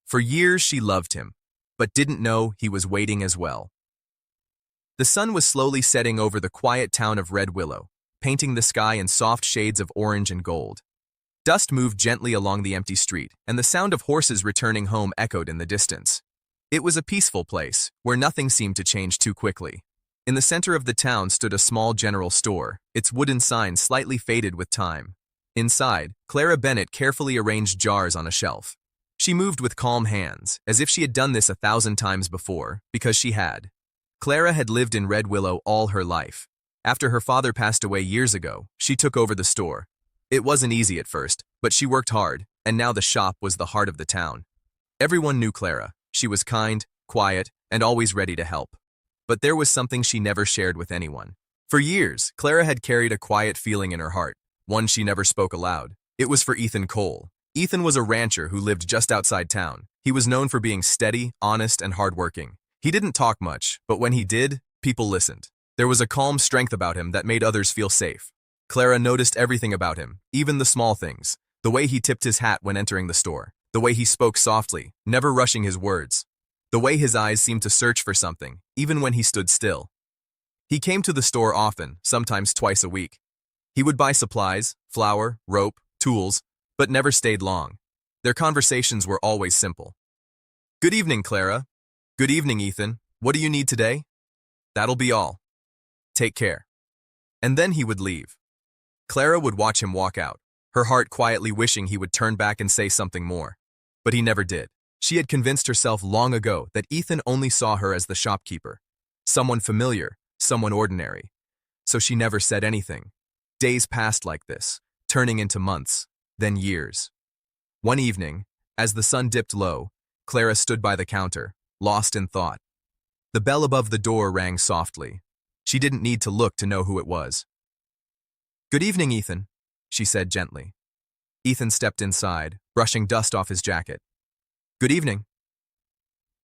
For years she loved him, but didn't know he was waiting as well. The sun was slowly setting over the quiet town of Red Willow, painting the sky in soft shades of orange and gold. Dust moved gently along the empty street, and the sound of horses returning home echoed in the distance. It was a peaceful place, where nothing seemed to change too quickly. In the center of the town stood a small general store, its wooden sign slightly faded with time. Inside, Clara Bennett carefully arranged jars on a shelf. She moved with calm hands, as if she had done this 1,000 times before, because she had. Clara had lived in Red Willow all her life. After her father passed away years ago, she took over the store. It wasn't easy at first, but she worked hard, and now the shop was the heart of the town. Everyone knew Clara. She was kind, quiet, and always ready to help. But there was something she never shared with anyone. For years, Clara had carried a quiet feeling in her heart, one she never spoke aloud. It was for Ethan Cole. Ethan was a rancher who lived just outside town. He was known for being steady, honest, and hardworking. He didn't talk much, but when he did, people listened. There was a calm strength about him that made others feel safe. Clara noticed everything about him, even the small things. The way he tipped his hat when entering the store. The way he spoke softly, never rushing his words. The way his eyes seemed to search for something, even when he stood still. He came to the store often, sometimes twice a week. He would buy supplies, flour, rope, tools, but never stayed long. Their conversations were always simple. "Good evening, Clara." "Good evening, Ethan. What do you need today?" "That'll be all. Take care." And then he would leave. Clara would watch him walk out, her heart quietly wishing he would turn back and say something more. But he never did. She had convinced herself long ago that Ethan only saw her as the shopkeeper, someone familiar, someone ordinary. So she never said anything. Days passed like this, turning into months, then years. One evening, as the sun dipped low, Clara stood by the counter, lost in thought. The bell above the door rang softly. She didn't need to look to know who it was. "Good evening, Ethan," she said gently. Ethan stepped inside, brushing dust off his jacket. "Good evening."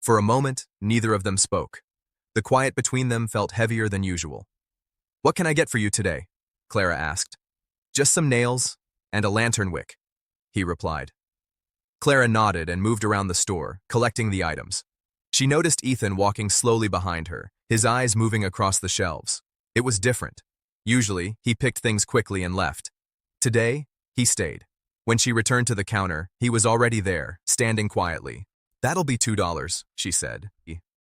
For a moment, neither of them spoke. The quiet between them felt heavier than usual. "What can I get for you today?" Clara asked. "Just some nails and a lantern wick," he replied. Clara nodded and moved around the store, collecting the items. She noticed Ethan walking slowly behind her, his eyes moving across the shelves. It was different. Usually, he picked things quickly and left. Today, he stayed. When she returned to the counter, he was already there, standing quietly. "That'll be $2, she said.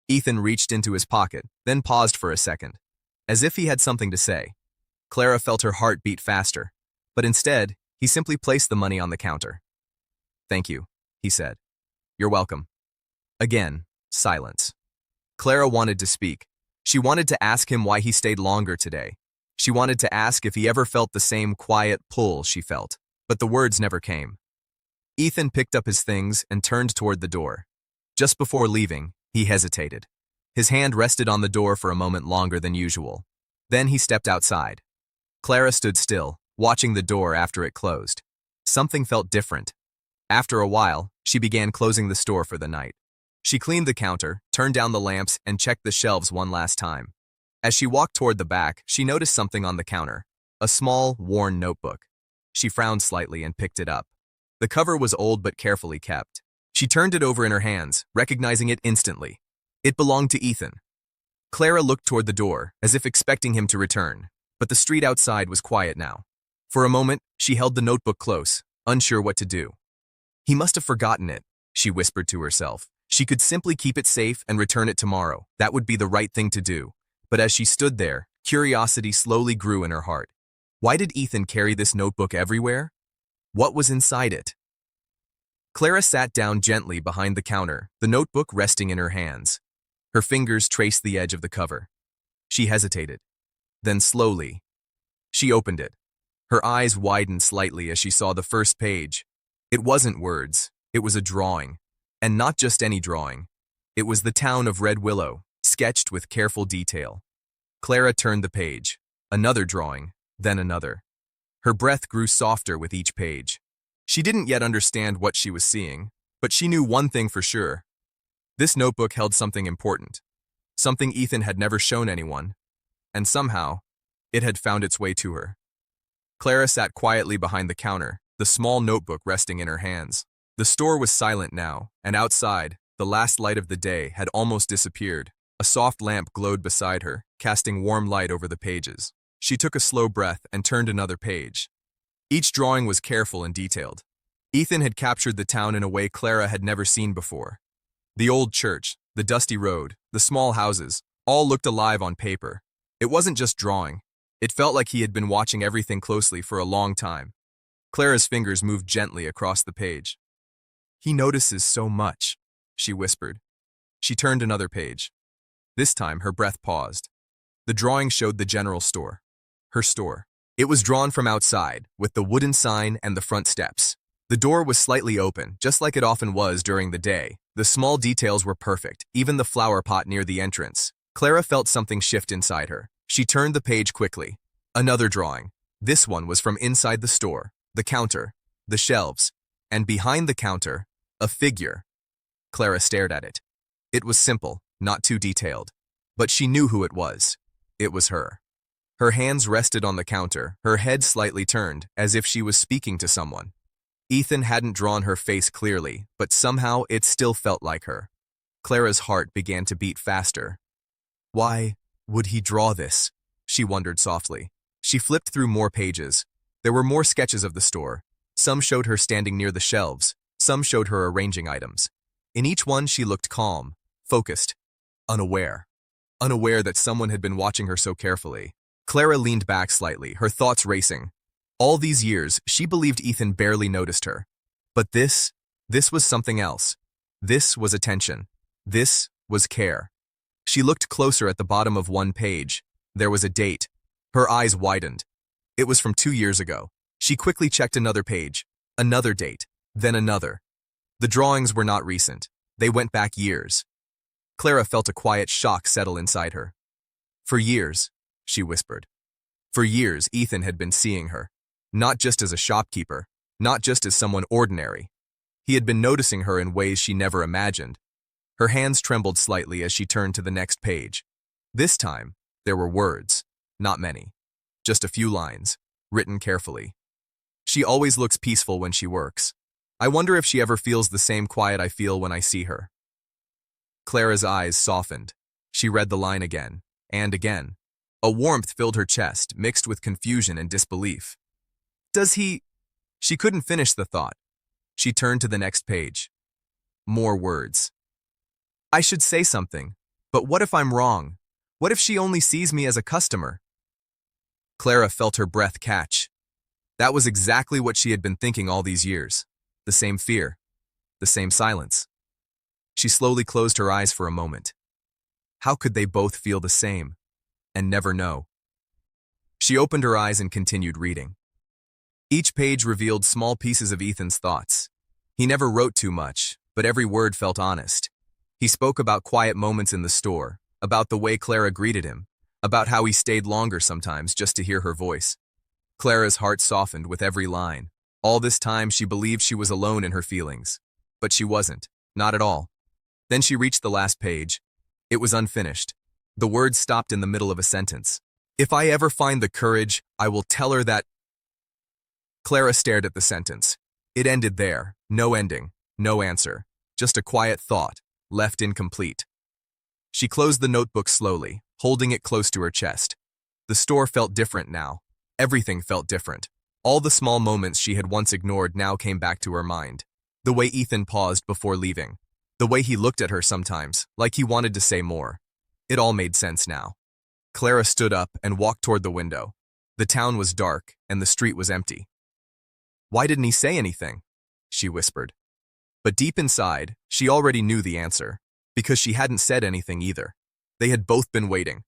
Ethan reached into his pocket, then paused for a second, as if he had something to say. Clara felt her heart beat faster, but instead, he simply placed the money on the counter. "Thank you," he said. "You're welcome." Again, silence. Clara wanted to speak. She wanted to ask him why he stayed longer today. She wanted to ask if he ever felt the same quiet pull she felt, but the words never came. Ethan picked up his things and turned toward the door. Just before leaving, he hesitated. His hand rested on the door for a moment longer than usual. Then he stepped outside. Clara stood still, watching the door after it closed. Something felt different. After a while, she began closing the store for the night. She cleaned the counter, turned down the lamps, and checked the shelves one last time. As she walked toward the back, she noticed something on the counter, a small, worn notebook. She frowned slightly and picked it up. The cover was old but carefully kept. She turned it over in her hands, recognizing it instantly. It belonged to Ethan. Clara looked toward the door, as if expecting him to return, but the street outside was quiet now. For a moment, she held the notebook close, unsure what to do. "He must have forgotten it," she whispered to herself. She could simply keep it safe and return it tomorrow. That would be the right thing to do. But as she stood there, curiosity slowly grew in her heart. Why did Ethan carry this notebook everywhere? What was inside it? Clara sat down gently behind the counter, the notebook resting in her hands. Her fingers traced the edge of the cover. She hesitated. Then slowly, she opened it. Her eyes widened slightly as she saw the first page. It wasn't words, it was a drawing. And not just any drawing. It was the town of Red Willow, sketched with careful detail. Clara turned the page. Another drawing, then another. Her breath grew softer with each page. She didn't yet understand what she was seeing, but she knew one thing for sure. This notebook held something important, something Ethan had never shown anyone, and somehow, it had found its way to her. Clara sat quietly behind the counter, the small notebook resting in her hands. The store was silent now, and outside, the last light of the day had almost disappeared. A soft lamp glowed beside her, casting warm light over the pages. She took a slow breath and turned another page. Each drawing was careful and detailed. Ethan had captured the town in a way Clara had never seen before. The old church, the dusty road, the small houses, all looked alive on paper. It wasn't just drawing. It felt like he had been watching everything closely for a long time. Clara's fingers moved gently across the page. "He notices so much," she whispered. She turned another page. This time, her breath paused. The drawing showed the general store. Her store. It was drawn from outside, with the wooden sign and the front steps. The door was slightly open, just like it often was during the day. The small details were perfect, even the flower pot near the entrance. Clara felt something shift inside her. She turned the page quickly. Another drawing. This one was from inside the store, the counter, the shelves, and behind the counter, a figure. Clara stared at it. It was simple, not too detailed, but she knew who it was. It was her. Her hands rested on the counter, her head slightly turned, as if she was speaking to someone. Ethan hadn't drawn her face clearly, but somehow it still felt like her. Clara's heart began to beat faster. Why would he draw this? She wondered softly. She flipped through more pages. There were more sketches of the store. Some showed her standing near the shelves. Some showed her arranging items. In each one, she looked calm, focused, unaware. Unaware that someone had been watching her so carefully. Clara leaned back slightly, her thoughts racing. All these years, she believed Ethan barely noticed her. But this was something else. This was attention. This was care. She looked closer at the bottom of one page. There was a date. Her eyes widened. It was from 2 years ago. She quickly checked another page, another date, then another. The drawings were not recent. They went back years. Clara felt a quiet shock settle inside her. For years, she whispered. For years, Ethan had been seeing her. Not just as a shopkeeper, not just as someone ordinary. He had been noticing her in ways she never imagined. Her hands trembled slightly as she turned to the next page. This time, there were words, not many. Just a few lines, written carefully. She always looks peaceful when she works. I wonder if she ever feels the same quiet I feel when I see her. Clara's eyes softened. She read the line again, and again. A warmth filled her chest, mixed with confusion and disbelief. Does he? She couldn't finish the thought. She turned to the next page. More words. I should say something, but what if I'm wrong? What if she only sees me as a customer? Clara felt her breath catch. That was exactly what she had been thinking all these years. The same fear, the same silence. She slowly closed her eyes for a moment. How could they both feel the same and never know? She opened her eyes and continued reading. Each page revealed small pieces of Ethan's thoughts. He never wrote too much, but every word felt honest. He spoke about quiet moments in the store, about the way Clara greeted him, about how he stayed longer sometimes just to hear her voice. Clara's heart softened with every line. All this time she believed she was alone in her feelings. But she wasn't, not at all. Then she reached the last page. It was unfinished. The words stopped in the middle of a sentence. If I ever find the courage, I will tell her that. Clara stared at the sentence. It ended there, no ending, no answer, just a quiet thought, left incomplete. She closed the notebook slowly, holding it close to her chest. The store felt different now. Everything felt different. All the small moments she had once ignored now came back to her mind. The way Ethan paused before leaving. The way he looked at her sometimes, like he wanted to say more. It all made sense now. Clara stood up and walked toward the window. The town was dark, and the street was empty. Why didn't he say anything? She whispered. But deep inside, she already knew the answer, because she hadn't said anything either. They had both been waiting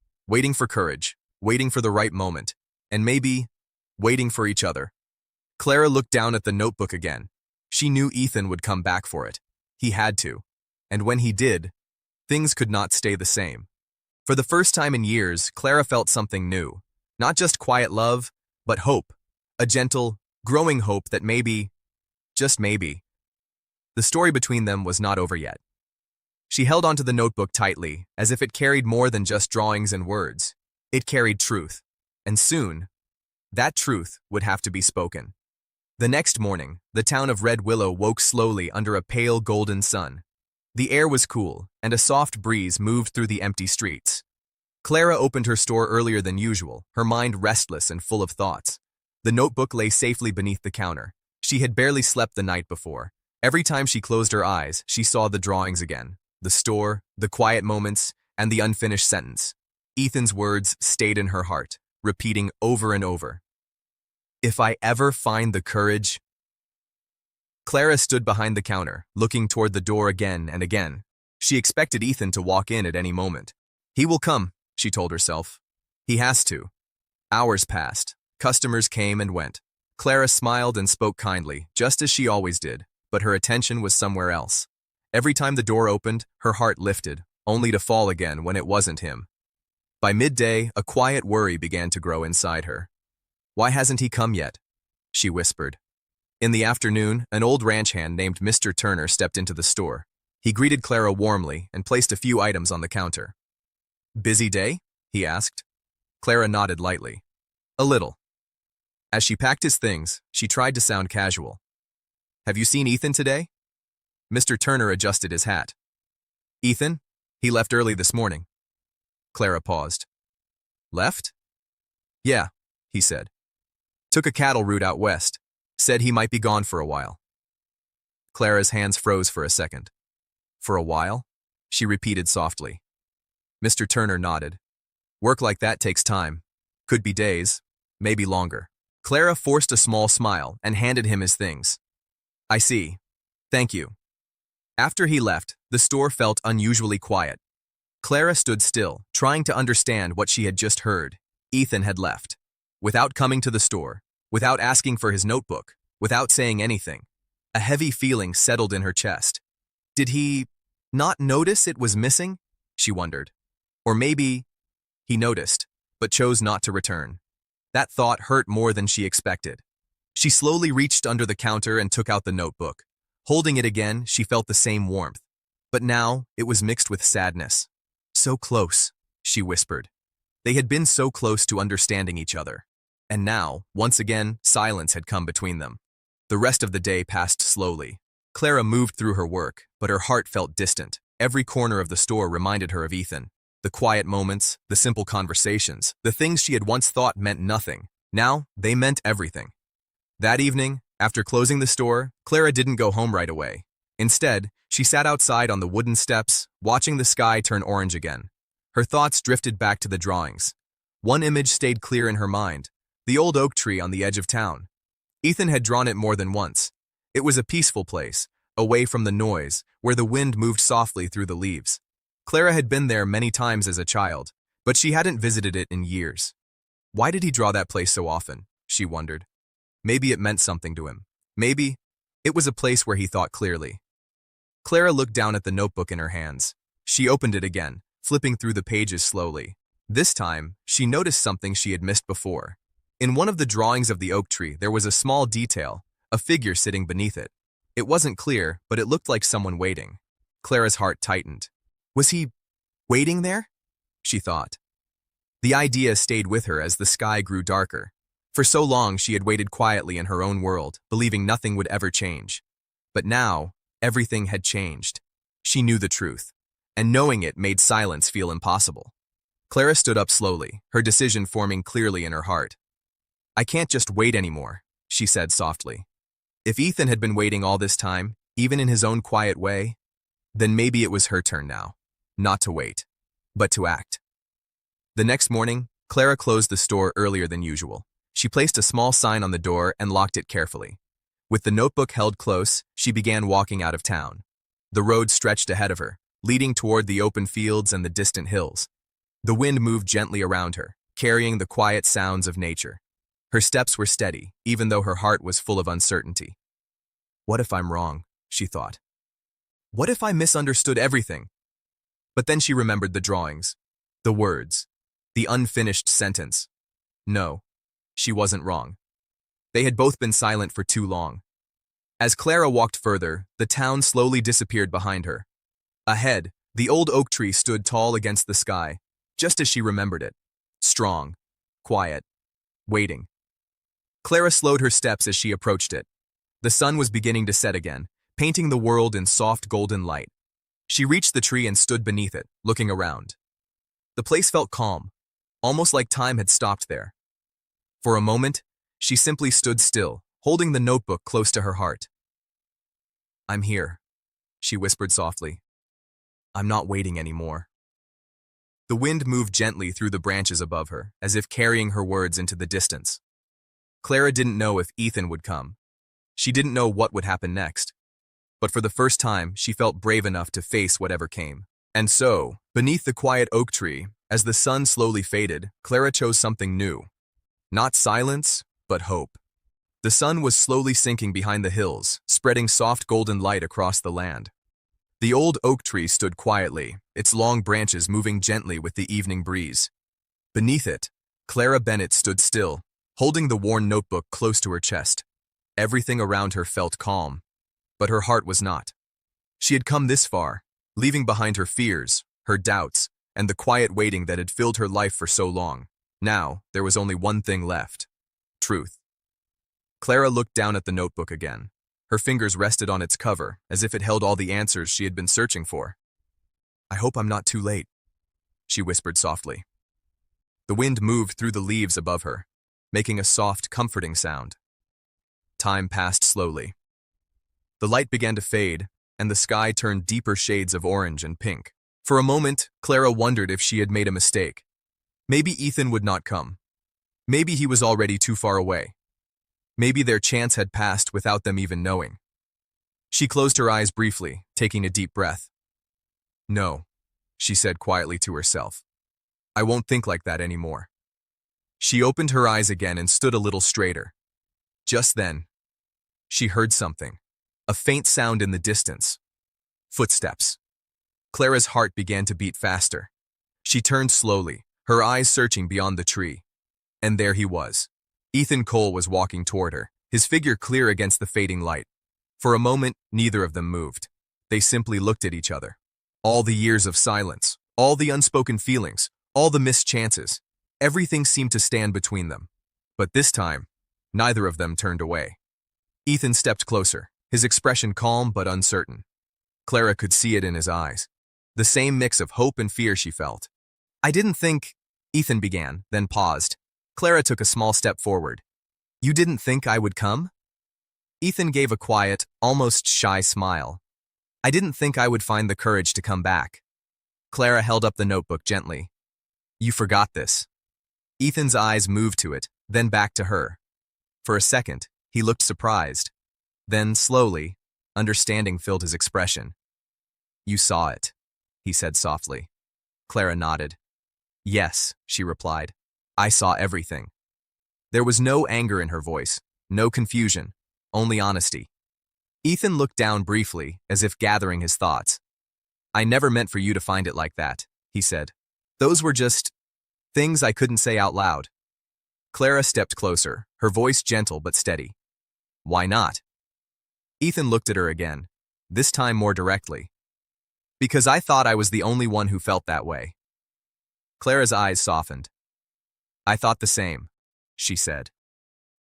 for courage, waiting for the right moment, and maybe waiting for each other. Clara looked down at the notebook again. She knew Ethan would come back for it. He had to. And when he did, things could not stay the same. For the first time in years, Clara felt something new. Not just quiet love, but hope. A gentle, growing hope that maybe, just maybe, the story between them was not over yet. She held onto the notebook tightly, as if it carried more than just drawings and words. It carried truth. And soon, that truth would have to be spoken. The next morning, the town of Red Willow woke slowly under a pale golden sun. The air was cool, and a soft breeze moved through the empty streets. Clara opened her store earlier than usual, her mind restless and full of thoughts. The notebook lay safely beneath the counter. She had barely slept the night before. Every time she closed her eyes, she saw the drawings again. The store, the quiet moments, and the unfinished sentence. Ethan's words stayed in her heart, repeating over and over. If I ever find the courage... Clara stood behind the counter, looking toward the door again and again. She expected Ethan to walk in at any moment. He will come, she told herself. He has to. Hours passed. Customers came and went. Clara smiled and spoke kindly, just as she always did, but her attention was somewhere else. Every time the door opened, her heart lifted, only to fall again when it wasn't him. By midday, a quiet worry began to grow inside her. Why hasn't he come yet? She whispered. In the afternoon, an old ranch hand named Mr. Turner stepped into the store. He greeted Clara warmly and placed a few items on the counter. Busy day? He asked. Clara nodded lightly. A little. As she packed his things, she tried to sound casual. Have you seen Ethan today? Mr. Turner adjusted his hat. Ethan? He left early this morning. Clara paused. Left? Yeah, he said. Took a cattle route out west. Said he might be gone for a while. Clara's hands froze for a second. For a while? She repeated softly. Mr. Turner nodded. Work like that takes time. Could be days, maybe longer. Clara forced a small smile and handed him his things. I see. Thank you. After he left, the store felt unusually quiet. Clara stood still, trying to understand what she had just heard. Ethan had left. Without coming to the store, without asking for his notebook, without saying anything. A heavy feeling settled in her chest. Did he not notice it was missing? She wondered. Or maybe he noticed, but chose not to return. That thought hurt more than she expected. She slowly reached under the counter and took out the notebook. Holding it again, she felt the same warmth. But now, it was mixed with sadness. So close, she whispered. They had been so close to understanding each other. And now, once again, silence had come between them. The rest of the day passed slowly. Clara moved through her work, but her heart felt distant. Every corner of the store reminded her of Ethan. The quiet moments, the simple conversations, the things she had once thought meant nothing. Now, they meant everything. That evening, after closing the store, Clara didn't go home right away. Instead, she sat outside on the wooden steps, watching the sky turn orange again. Her thoughts drifted back to the drawings. One image stayed clear in her mind. The old oak tree on the edge of town. Ethan had drawn it more than once. It was a peaceful place, away from the noise, where the wind moved softly through the leaves. Clara had been there many times as a child, but she hadn't visited it in years. Why did he draw that place so often? She wondered. Maybe it meant something to him. Maybe it was a place where he thought clearly. Clara looked down at the notebook in her hands. She opened it again, flipping through the pages slowly. This time, she noticed something she had missed before. In one of the drawings of the oak tree, there was a small detail, a figure sitting beneath it. It wasn't clear, but it looked like someone waiting. Clara's heart tightened. Was he waiting there? She thought. The idea stayed with her as the sky grew darker. For so long, she had waited quietly in her own world, believing nothing would ever change. But now, everything had changed. She knew the truth, and knowing it made silence feel impossible. Clara stood up slowly, her decision forming clearly in her heart. I can't just wait anymore, she said softly. If Ethan had been waiting all this time, even in his own quiet way, then maybe it was her turn now. Not to wait, but to act. The next morning, Clara closed the store earlier than usual. She placed a small sign on the door and locked it carefully. With the notebook held close, she began walking out of town. The road stretched ahead of her, leading toward the open fields and the distant hills. The wind moved gently around her, carrying the quiet sounds of nature. Her steps were steady, even though her heart was full of uncertainty. What if I'm wrong? She thought. What if I misunderstood everything? But then she remembered the drawings, the words, the unfinished sentence. No, she wasn't wrong. They had both been silent for too long. As Clara walked further, the town slowly disappeared behind her. Ahead, the old oak tree stood tall against the sky, just as she remembered it. Strong, quiet, waiting. Clara slowed her steps as she approached it. The sun was beginning to set again, painting the world in soft golden light. She reached the tree and stood beneath it, looking around. The place felt calm, almost like time had stopped there. For a moment, she simply stood still, holding the notebook close to her heart. "I'm here," she whispered softly. "I'm not waiting anymore." The wind moved gently through the branches above her, as if carrying her words into the distance. Clara didn't know if Ethan would come. She didn't know what would happen next. But for the first time, she felt brave enough to face whatever came. And so, beneath the quiet oak tree, as the sun slowly faded, Clara chose something new. Not silence, but hope. The sun was slowly sinking behind the hills, spreading soft golden light across the land. The old oak tree stood quietly, its long branches moving gently with the evening breeze. Beneath it, Clara Bennett stood still, holding the worn notebook close to her chest. Everything around her felt calm, but her heart was not. She had come this far, leaving behind her fears, her doubts, and the quiet waiting that had filled her life for so long. Now, there was only one thing left: truth. Clara looked down at the notebook again. Her fingers rested on its cover, as if it held all the answers she had been searching for. "I hope I'm not too late," she whispered softly. The wind moved through the leaves above her, making a soft, comforting sound. Time passed slowly. The light began to fade, and the sky turned deeper shades of orange and pink. For a moment, Clara wondered if she had made a mistake. Maybe Ethan would not come. Maybe he was already too far away. Maybe their chance had passed without them even knowing. She closed her eyes briefly, taking a deep breath. "No," she said quietly to herself. "I won't think like that anymore." She opened her eyes again and stood a little straighter. Just then, she heard something, a faint sound in the distance. Footsteps. Clara's heart began to beat faster. She turned slowly, her eyes searching beyond the tree. And there he was. Ethan Cole was walking toward her, his figure clear against the fading light. For a moment, neither of them moved. They simply looked at each other. All the years of silence, all the unspoken feelings, all the missed chances, everything seemed to stand between them. But this time, neither of them turned away. Ethan stepped closer, his expression calm but uncertain. Clara could see it in his eyes. The same mix of hope and fear she felt. "I didn't think," Ethan began, then paused. Clara took a small step forward. "You didn't think I would come?" Ethan gave a quiet, almost shy smile. "I didn't think I would find the courage to come back." Clara held up the notebook gently. "You forgot this." Ethan's eyes moved to it, then back to her. For a second, he looked surprised. Then, slowly, understanding filled his expression. "You saw it," he said softly. Clara nodded. "Yes," she replied. "I saw everything." There was no anger in her voice, no confusion, only honesty. Ethan looked down briefly, as if gathering his thoughts. "I never meant for you to find it like that," he said. "Those were just things I couldn't say out loud." Clara stepped closer, her voice gentle but steady. "Why not?" Ethan looked at her again, this time more directly. "Because I thought I was the only one who felt that way." Clara's eyes softened. "I thought the same," she said.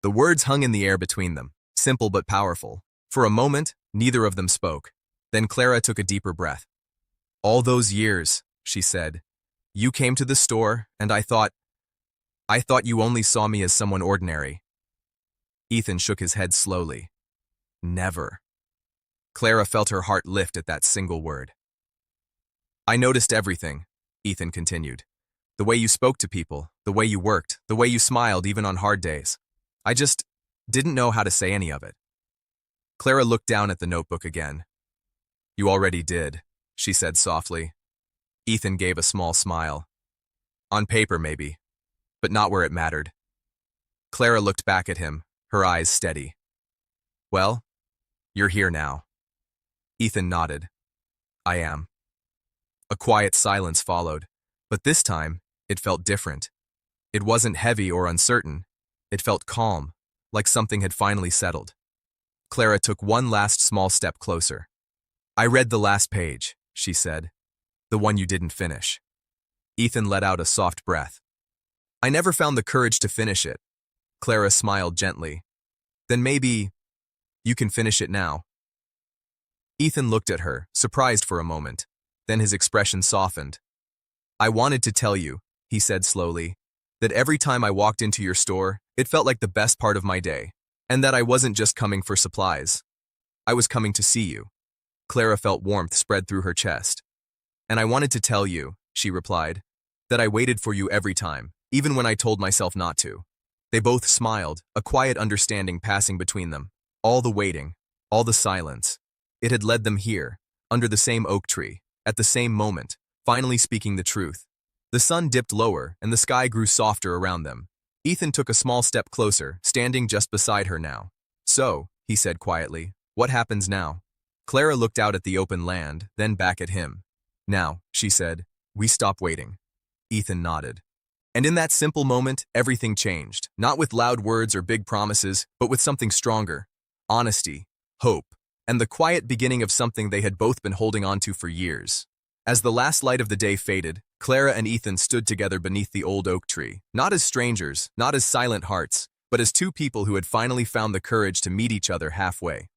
The words hung in the air between them, simple but powerful. For a moment, neither of them spoke. Then Clara took a deeper breath. "All those years," she said, "you came to the store, and I thought you only saw me as someone ordinary." Ethan shook his head slowly. "Never." Clara felt her heart lift at that single word. "I noticed everything," Ethan continued. "The way you spoke to people, the way you worked, the way you smiled even on hard days. I just didn't know how to say any of it." Clara looked down at the notebook again. "You already did," she said softly. Ethan gave a small smile. "On paper, maybe, but not where it mattered." Clara looked back at him, her eyes steady. "Well, you're here now." Ethan nodded. "I am." A quiet silence followed, but this time, it felt different. It wasn't heavy or uncertain. It felt calm, like something had finally settled. Clara took one last small step closer. "I read the last page," she said. "The one you didn't finish." Ethan let out a soft breath. "I never found the courage to finish it. Clara smiled gently. Then maybe you can finish it now. Ethan looked at her, surprised for a moment. Then his expression softened. I wanted to tell you, he said slowly, that every time I walked into your store, it felt like the best part of my day, and that I wasn't just coming for supplies. I was coming to see you. Clara felt warmth spread through her chest. And I wanted to tell you, she replied, that I waited for you every time, even when I told myself not to. They both smiled, a quiet understanding passing between them. All the waiting, all the silence. It had led them here, under the same oak tree, at the same moment, finally speaking the truth. The sun dipped lower, and the sky grew softer around them. Ethan took a small step closer, standing just beside her now. So, he said quietly, what happens now? Clara looked out at the open land, then back at him. Now, she said, we stop waiting. Ethan nodded. And in that simple moment, everything changed, not with loud words or big promises, but with something stronger. Honesty, hope, and the quiet beginning of something they had both been holding on to for years. As the last light of the day faded, Clara and Ethan stood together beneath the old oak tree, not as strangers, not as silent hearts, but as two people who had finally found the courage to meet each other halfway.